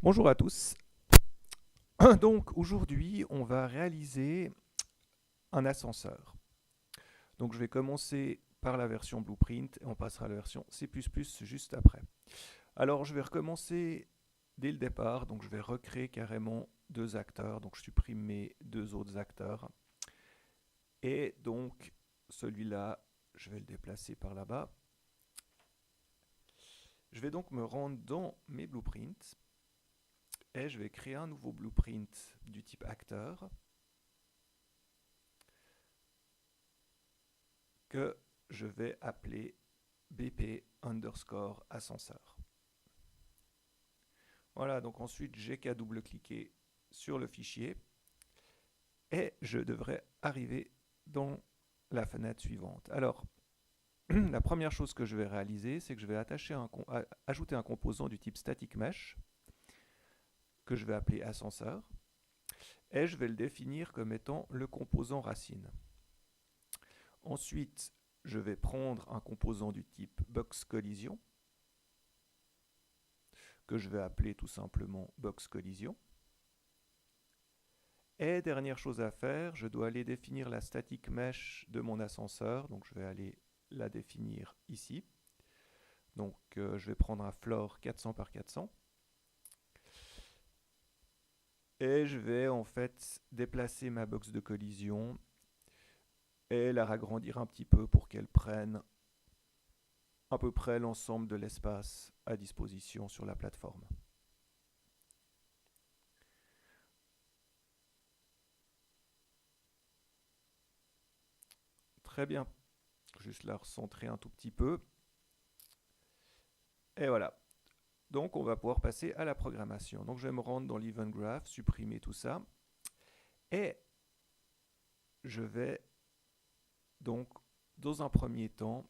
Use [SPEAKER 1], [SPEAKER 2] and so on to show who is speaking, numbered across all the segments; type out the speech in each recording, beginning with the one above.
[SPEAKER 1] Bonjour à tous. Donc aujourd'hui, on va réaliser un ascenseur. Donc je vais commencer par la version Blueprint et on passera à la version C++ juste après. Alors je vais recommencer dès le départ, donc je vais recréer carrément deux acteurs. Donc je supprime mes deux autres acteurs. Et donc celui-là, je vais le déplacer par là-bas. Je vais donc me rendre dans mes blueprints et je vais créer un nouveau blueprint du type acteur que je vais appeler BP underscore ascenseur. Voilà, donc ensuite j'ai qu'à double-cliquer sur le fichier et je devrais arriver dans la fenêtre suivante. Alors, la première chose que je vais réaliser, c'est que je vais ajouter un composant du type static mesh que je vais appeler ascenseur et je vais le définir comme étant le composant racine. Ensuite, je vais prendre un composant du type box collision que je vais appeler tout simplement box collision. Et dernière chose à faire, je dois aller définir la static mesh de mon ascenseur. Donc je vais aller la définir ici. Donc je vais prendre un floor 400 par 400. Et je vais en fait déplacer ma box de collision et la ragrandir un petit peu pour qu'elle prenne à peu près l'ensemble de l'espace à disposition sur la plateforme. Très bien. Juste la recentrer un tout petit peu. Et voilà. Donc on va pouvoir passer à la programmation. Donc je vais me rendre dans l'Event Graph, supprimer tout ça. Et je vais donc, dans un premier temps,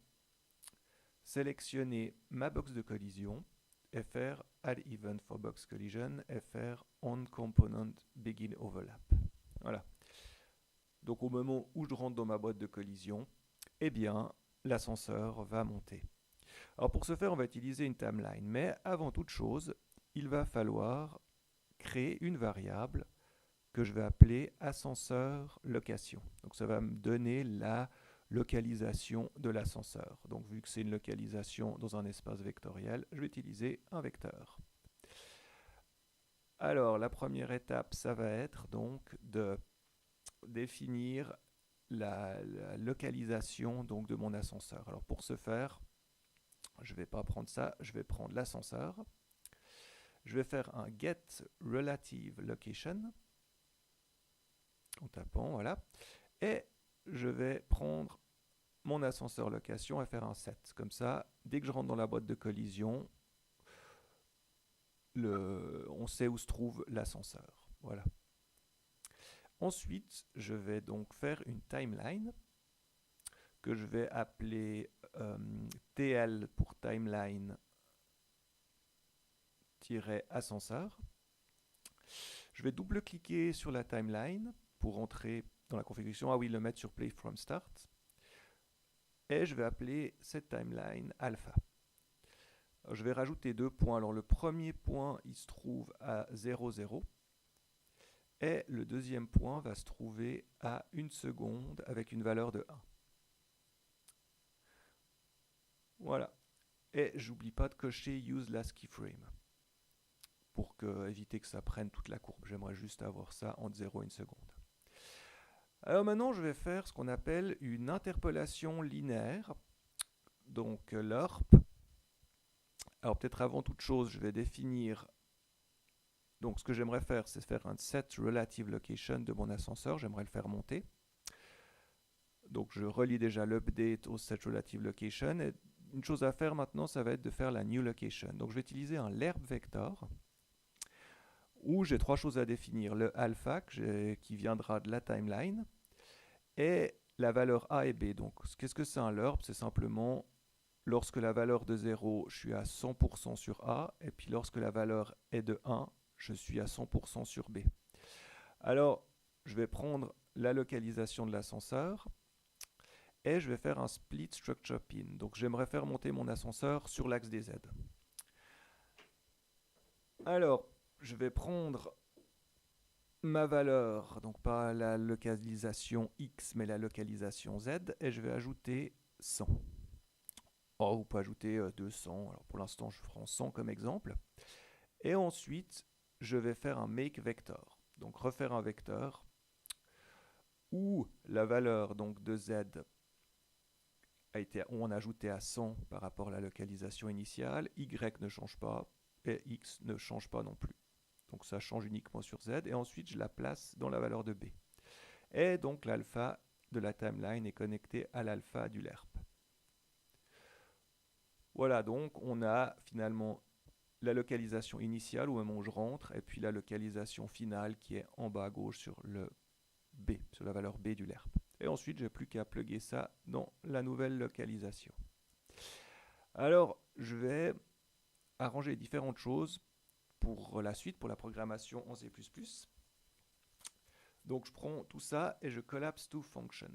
[SPEAKER 1] sélectionner ma box de collision et faire Add Event for Box Collision et faire On Component Begin Overlap. Voilà. Donc au moment où je rentre dans ma boîte de collision, eh bien, l'ascenseur va monter. Alors pour ce faire, on va utiliser une timeline. Mais avant toute chose, il va falloir créer une variable que je vais appeler ascenseur location. Donc ça va me donner la localisation de l'ascenseur. Donc vu que c'est une localisation dans un espace vectoriel, je vais utiliser un vecteur. Alors la première étape, ça va être donc de définir la localisation donc, de mon ascenseur. Alors pour ce faire, je ne vais pas prendre ça, je vais prendre l'ascenseur. Je vais faire un get relative location en tapant, voilà. Et je vais prendre mon ascenseur location et faire un set. Comme ça, dès que je rentre dans la boîte de collision, on sait où se trouve l'ascenseur. Voilà. Ensuite, je vais donc faire une timeline que je vais appeler TL pour timeline-ascenseur. Je vais double-cliquer sur la timeline pour entrer dans la configuration. Ah oui, le mettre sur Play from Start. Et je vais appeler cette timeline alpha. Alors, je vais rajouter deux points. Alors le premier point, il se trouve à 0, 0. Et le deuxième point va se trouver à 1 seconde avec une valeur de 1. Voilà. Et j'oublie pas de cocher Use Last Keyframe pour éviter que ça prenne toute la courbe. J'aimerais juste avoir ça entre 0 et 1 seconde. Alors maintenant, je vais faire ce qu'on appelle une interpolation linéaire. Donc l'ERP. Alors peut-être avant toute chose, je vais définir. Donc ce que j'aimerais faire, c'est faire un set relative location de mon ascenseur. J'aimerais le faire monter. Donc je relie déjà l'update au set relative location. Et une chose à faire maintenant, ça va être de faire la new location. Donc je vais utiliser un lerp vector où j'ai trois choses à définir. Le alpha qui viendra de la timeline et la valeur A et B. Donc qu'est-ce que c'est un lerp? C'est simplement lorsque la valeur de 0, je suis à 100% sur A, et puis lorsque la valeur est de 1, je suis à 100% sur B. Alors, je vais prendre la localisation de l'ascenseur, et je vais faire un split structure pin. Donc j'aimerais faire monter mon ascenseur sur l'axe des Z. Alors, je vais prendre ma valeur, donc pas la localisation X, mais la localisation Z, et je vais ajouter 100. Oh, vous pouvez ajouter 200, alors pour l'instant je prends 100 comme exemple. Et ensuite, je vais faire un make vector. Donc refaire un vecteur où la valeur donc, de Z a été, on a ajouté à 100 par rapport à la localisation initiale, Y ne change pas, et X ne change pas non plus. Donc ça change uniquement sur Z, et ensuite je la place dans la valeur de B. Et donc l'alpha de la timeline est connecté à l'alpha du lerp. Voilà, donc on a finalement la localisation initiale au moment où je rentre, et puis la localisation finale qui est en bas à gauche sur le B, sur la valeur B du lerp. Et ensuite, j'ai plus qu'à plugger ça dans la nouvelle localisation. Alors, je vais arranger différentes choses pour la suite, pour la programmation en C++. Donc, je prends tout ça et je collapse to function.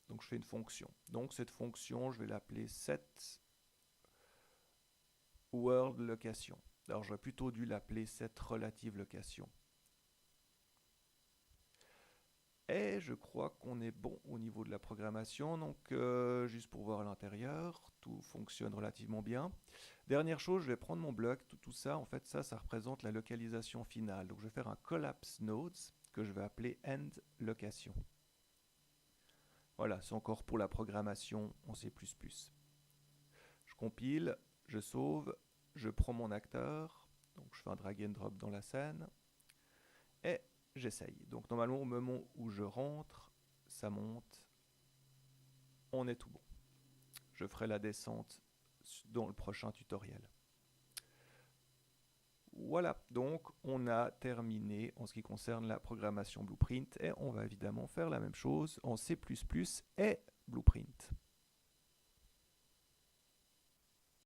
[SPEAKER 1] Donc, je fais une fonction. Donc, cette fonction, je vais l'appeler setWorldLocation. Alors, j'aurais plutôt dû l'appeler setRelativeLocation. Et je crois qu'on est bon au niveau de la programmation. Donc, juste pour voir à l'intérieur, tout fonctionne relativement bien. Dernière chose, je vais prendre mon bloc. Tout ça, en fait, ça représente la localisation finale. Donc, je vais faire un collapse nodes que je vais appeler end location. Voilà, c'est encore pour la programmation en C++. Je compile, je sauve, je prends mon acteur. Donc, je fais un drag and drop dans la scène. Et j'essaye. Donc, normalement, au moment où je rentre, ça monte, on est tout bon. Je ferai la descente dans le prochain tutoriel. Voilà, donc on a terminé en ce qui concerne la programmation Blueprint et on va évidemment faire la même chose en C++ et Blueprint.